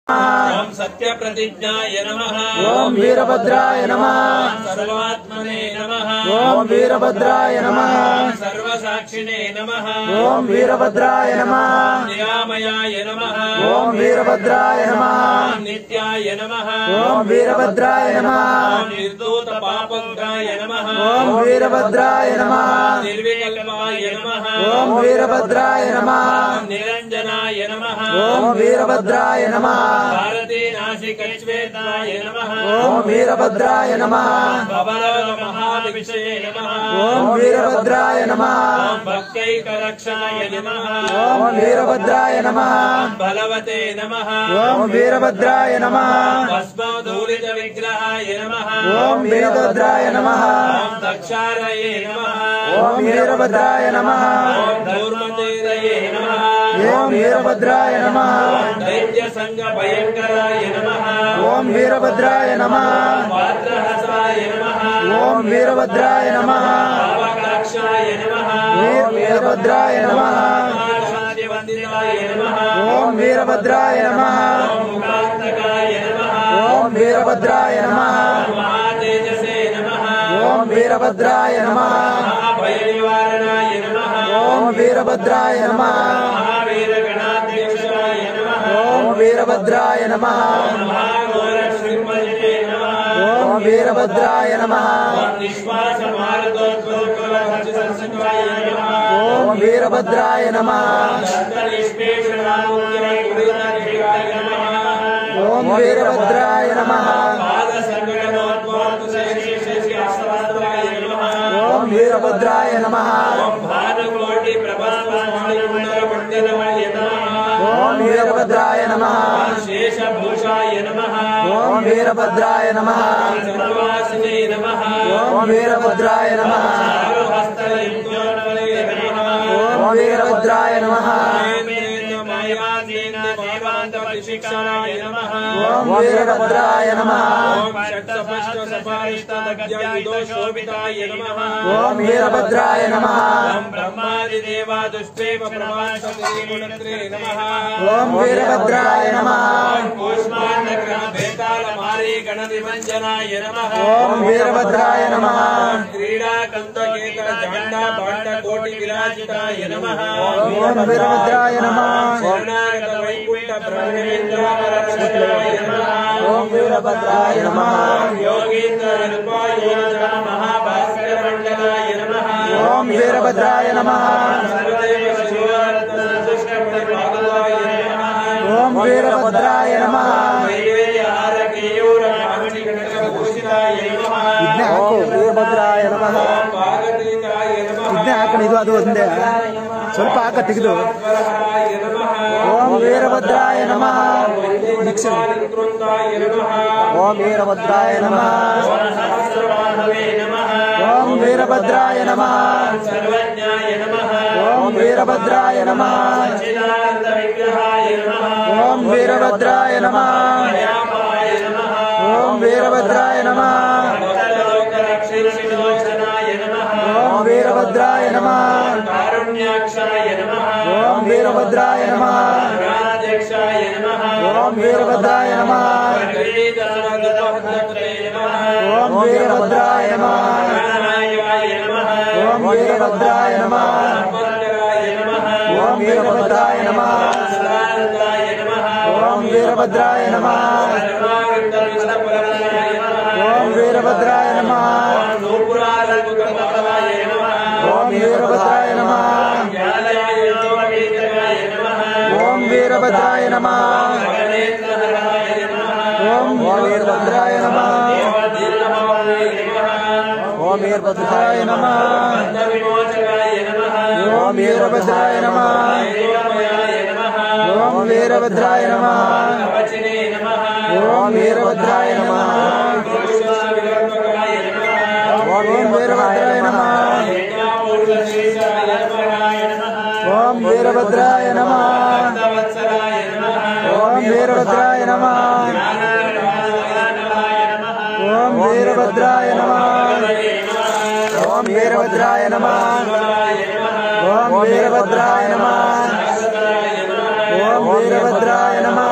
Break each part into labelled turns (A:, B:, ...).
A: ओम सत्य प्रतिज्ञाय नमः।
B: ओम वीरभद्राय नमः।
A: सर्वात्मने नमः।
B: ओम वीरभद्राय नमः।
A: सर्वसाक्षिणे नमः।
B: ओम वीरभद्राय नमः।
A: नियामयाय नमः।
B: ओम वीरभद्राय नमः।
A: नित्याय नमः।
B: ओम वीरभद्राय नमः।
A: निर्दूत पापग्राय नमः।
B: ओम वीरभद्राय नमः।
A: निर्विकल्पाय नमः।
B: ओम वीरभद्राय नमः।
A: निरंजनाय नमः।
B: ओम वीरभद्राय नमः।
A: भारती नासिकश्वेताय नमः।
B: ओम वीरभद्राय नमः।
A: भवरव महाविषये नमः।
B: ओम वीरभद्राय नमः।
A: भक्तैकरक्षाय नमः।
B: ओम वीरभद्राय नमः।
A: बलवते नमः।
B: ओम वीरभद्राय नमः।
A: भस्मधूलित विग्रहाय नमः।
B: ओम वीरभद्राय नमः।
A: ओम दक्षारये नमः।
B: ओम वीरभद्राय नमः।
A: ओम धूर्मतेरये नमः।
B: ओम वीरभद्राय नमः।
A: दैत्य संग भयंकराय नमः।
B: ओम वीरभद्राय नमः।
A: पात्रहसाय नमः।
B: ओम वीरभद्राय नमः।
A: पावकाक्षाय नमः।
B: ओम वीरभद्राय नमः।
A: वंदिताय नमः।
B: ओम वीरभद्राय नमः।
A: ओम मुखान्तकाय नमः।
B: ओम वीरभद्राय नमः।
A: महातेजसे नमः।
B: ओम वीरभद्राय नमः।
A: महाभयनिवारणाय नमः।
B: ओम वीरभद्राय नमः।
A: महावीरगणाध्यक्षाय नमः।
B: ओम वीरभद्राय नमः।
A: महाघोरश्रीमते नमः।
B: ओम वीरभद्राय नमः।
A: निश्वास मार्गोद्भवसंसकाय नमः।
B: ओम वीरभद्राय नमः।
A: दन्तनिष्पेषणाय नमः।
B: ओम वीरभद्राय नमः। ओम वीरभद्राय नमः।
A: भानुकोटि प्रभास्वामिकुण्डलमण्डलमय नमः।
B: ओम वीरभद्राय नमः।
A: शेषभूषाय नमः।
B: ओम वीरभद्राय नमः।
A: सर्ववासिने नमः।
B: ओम वीरभद्राय नमः।
A: चारुहस्तलिङ्गोन्वले नमः।
B: ओम वीरभद्राय नमः।
A: शिक्षाय नमः।
B: ओम वीरभद्राय नमः।
A: ओम शोभिताय नमः।
B: ओम वीरभद्राय नमः।
A: ओम ब्रह्मादिदेवा दुष्टेव प्रभाषते नमः।
B: ओम वीरभद्राय नमः।
A: ओम कूष्माण्डग्रह बेताल मारी गणनिमञ्जनाय नमः।
B: ओम वीरभद्राय नमः।
A: क्रीडा कंदकेत झंडा भांड कोटि विराजिताय नमः।
B: ओम वीरभद्राय नमः।
A: शरणागत वैकुंठ ब्रह्मेन्द्राय नमः।
B: ओम वीरभद्राय नमः।
A: योगीन्द्र रूपायोजना महाभास्कर मंडलाय नमः।
B: ओम वीरभद्राय नमः।
A: सर्वदेव शिवारत्न संतुष्ट भागवाय नमः।
B: ओम वीरभद्राय नमः।
A: वैवेद्यहार केयूर कामणि कनक भूषिताय नमः।
B: ओम वीरभद्राय नमः.
A: भागतीताय नमः।
B: ಇದು ಅದು ಒಂದೇ ಸ್ವಲ್ಪ ಹಾಕ ತೆಗೆದು
A: वरहाय नमः।
B: ओम वीरभद्राय नमः.
A: निक्षाय नमः।
B: ओम वीरभद्राय नमः.
A: सहस्रबाहवे नमः।
B: ओम वीरभद्राय नमः.
A: सर्वज्ञाय नमः।
B: ओम वीरभद्राय नमः.
A: चिदानंद विग्रहाय नमः।
B: ओम वीरभद्राय नमः.
A: दयामयाय नमः।
B: ओम वीरभद्राय नमः.
A: लोकरक्षिलोचनाय नमः।
B: ओम वीरभद्राय नमः.
A: कारुण्याक्षाय नमः।
B: ओम वीरभद्राय नमः.
A: गणाध्यक्षाय नमः।
B: ओम वीरभद्राय नमः.
A: गणेशनागतभद्रे नमः।
B: ओम वीरभद्राय नमः.
A: गणनायकाय नमः।
B: ओम वीरभद्राय नमः.
A: मंगलाय नमः।
B: ओम वीरभद्राय नमः.
A: सदानंदाय नमः।
B: ओम वीरभद्राय नमः.
A: सर्वागतविष्णुपराय नमः।
B: ओम वीरभद्राय नमः.
A: नूपुरालकुटपतलाय नमः।
B: ओम वीरभद्राय नमः.
A: ज्ञानाय लोकगीतकाय नमः।
B: ओम वीरभद्राय नमः.
A: गणेन्द्रहराय नमः।
B: ओम वीरभद्राय नमः.
A: देवदीर्घभावाय नमः।
B: ओम वीरभद्राय नमः.
A: बन्धविमोचकाय नमः।
B: ओम वीरभद्राय नमः.
A: देवमयाय नमः।
B: ओम वीरभद्राय नमः.
A: कवचिने नमः।
B: ओम वीरभद्राय नमः.
A: विलोककाय नमः।
B: ओम वीरभद्राय नमः.
A: यज्ञापूर्णशेषाय नमः।
B: ओम वीरभद्राय नमः.
A: भक्तवत्सलाय नमः।
B: ओम वीरभद्राय नमः. ओम वीरभद्राय नमः. ओम वीरभद्राय नमः. ओम वीरभद्राय नमः. ओम वीरभद्राय नमः.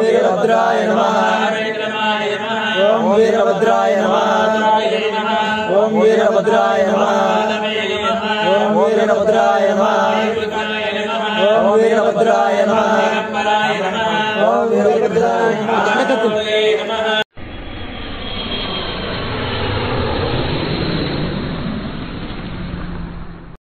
B: वीरभद्राय नमः ओम वीरभद्राय नमः ओम वीरभद्राय नमः ओम वीरभद्राय नमः ओम वीरभद्राय नमः ओम वीरभद्राय नमः